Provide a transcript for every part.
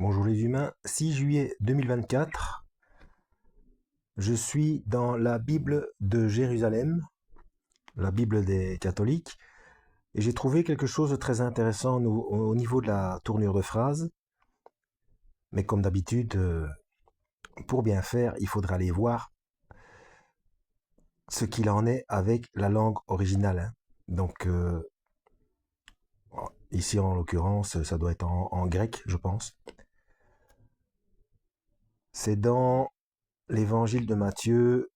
Bonjour les humains, 6 juillet 2024, je suis dans la Bible de Jérusalem, la Bible des catholiques, et j'ai trouvé quelque chose de très intéressant au niveau de la tournure de phrase, mais comme d'habitude, pour bien faire, il faudra aller voir ce qu'il en est avec la langue originale, hein. Donc, ici en l'occurrence, ça doit être en grec, je pense. C'est dans l'évangile de Matthieu,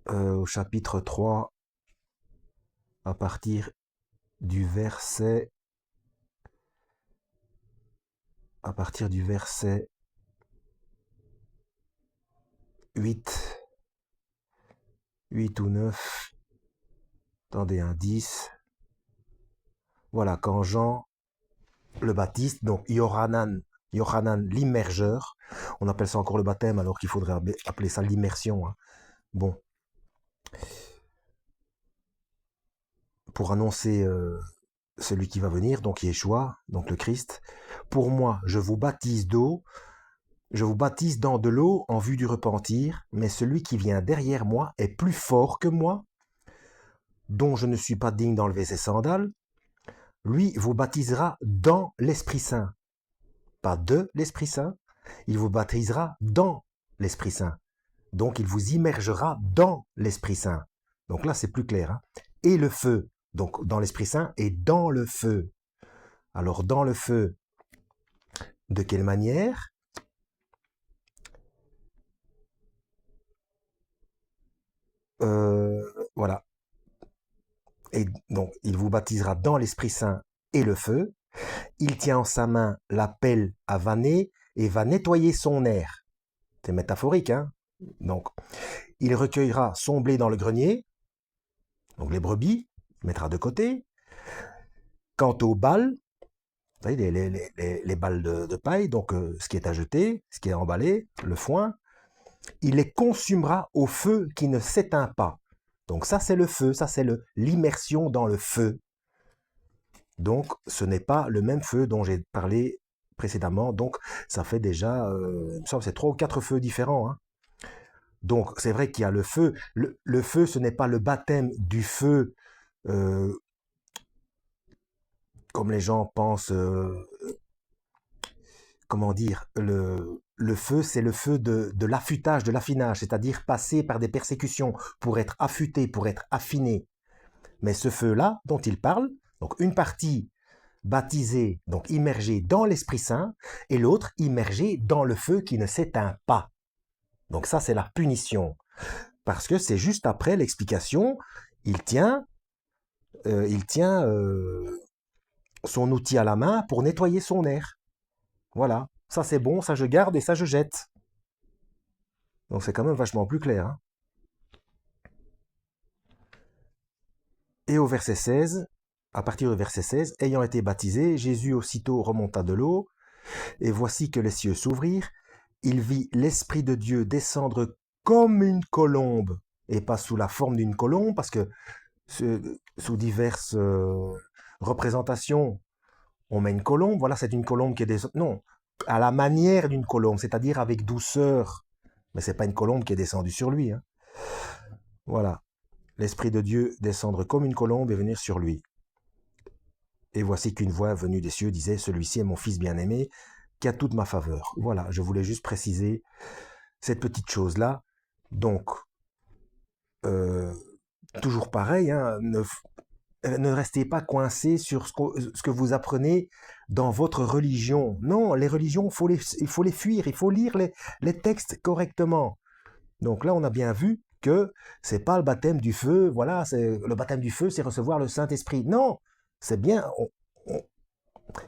au chapitre 3, à partir du verset à partir du verset 8, 8 ou 9, attendez, un 10. Voilà, quand Jean le Baptiste, donc Yohanan l'immergeur, on appelle ça encore le baptême alors qu'il faudrait appeler ça l'immersion, hein. Bon, pour annoncer celui qui va venir, donc Yeshua, donc le Christ, pour moi, je vous baptise d'eau, je vous baptise dans de l'eau en vue du repentir, mais celui qui vient derrière moi est plus fort que moi, dont je ne suis pas digne d'enlever ses sandales. Lui vous baptisera dans l'Esprit Saint. Pas de l'Esprit Saint, il vous baptisera dans l'Esprit Saint. Donc il vous immergera dans l'Esprit Saint. Donc là c'est plus clair, hein. Et le feu, donc dans l'Esprit Saint et dans le feu. Alors dans le feu, de quelle manière? Voilà. Et donc il vous baptisera dans l'Esprit Saint et le feu. Il tient en sa main la pelle à vanner et va nettoyer son aire. C'est métaphorique, hein. Donc, il recueillera son blé dans le grenier, donc les brebis, il mettra de côté. Quant aux balles, vous voyez, les balles de paille, donc ce qui est à jeter, ce qui est emballé, le foin, il les consumera au feu qui ne s'éteint pas. Donc ça, c'est le feu, ça, c'est l'immersion dans le feu. Donc, ce n'est pas le même feu dont j'ai parlé précédemment. Donc, ça fait déjà, il me semble, c'est 3 ou 4 feux différents, hein. Donc, c'est vrai qu'il y a le feu. Le feu, ce n'est pas le baptême du feu, euh, comme les gens pensent, comment dire, le feu, c'est le feu de l'affûtage, de l'affinage, c'est-à-dire passer par des persécutions pour être affûté, pour être affiné. Mais ce feu-là, dont il parle, donc une partie baptisée, donc immergée dans l'Esprit Saint, et l'autre immergée dans le feu qui ne s'éteint pas. Donc ça, c'est la punition. Parce que c'est juste après l'explication, il tient, il tient son outil à la main pour nettoyer son air. Voilà, ça c'est bon, ça je garde et ça je jette. Donc c'est quand même vachement plus clair, hein. Et au verset 16, à partir du verset 16, ayant été baptisé, Jésus aussitôt remonta de l'eau, et voici que les cieux s'ouvrirent, il vit l'Esprit de Dieu descendre comme une colombe, et pas sous la forme d'une colombe, parce que sous diverses représentations, on met une colombe, voilà, c'est une colombe qui est descendue. Non, à la manière d'une colombe, c'est-à-dire avec douceur. Mais c'est pas une colombe qui est descendue sur lui, hein. Voilà. L'Esprit de Dieu descendre comme une colombe et venir sur lui. Et voici qu'une voix venue des cieux disait, celui-ci est mon fils bien-aimé, qui a toute ma faveur. Voilà, je voulais juste préciser cette petite chose-là. Donc, euh, toujours pareil, hein, ne restez pas coincé sur ce que vous apprenez dans votre religion. Non, les religions, il faut les fuir, il faut lire les textes correctement. Donc là, on a bien vu que c'est pas le baptême du feu, voilà, le baptême du feu, c'est recevoir le Saint-Esprit. Non, c'est bien,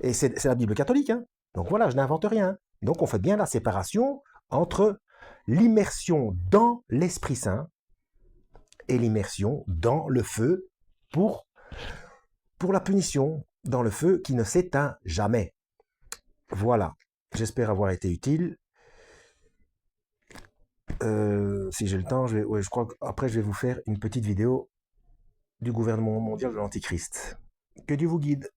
et c'est la Bible catholique, hein. Donc voilà, je n'invente rien. Donc on fait bien la séparation entre l'immersion dans l'Esprit Saint et l'immersion dans le feu pour la punition, dans le feu qui ne s'éteint jamais. Voilà, j'espère avoir été utile. Si j'ai le temps, je crois qu'après je vais vous faire une petite vidéo du gouvernement mondial de l'Antichrist. Que Dieu vous guide.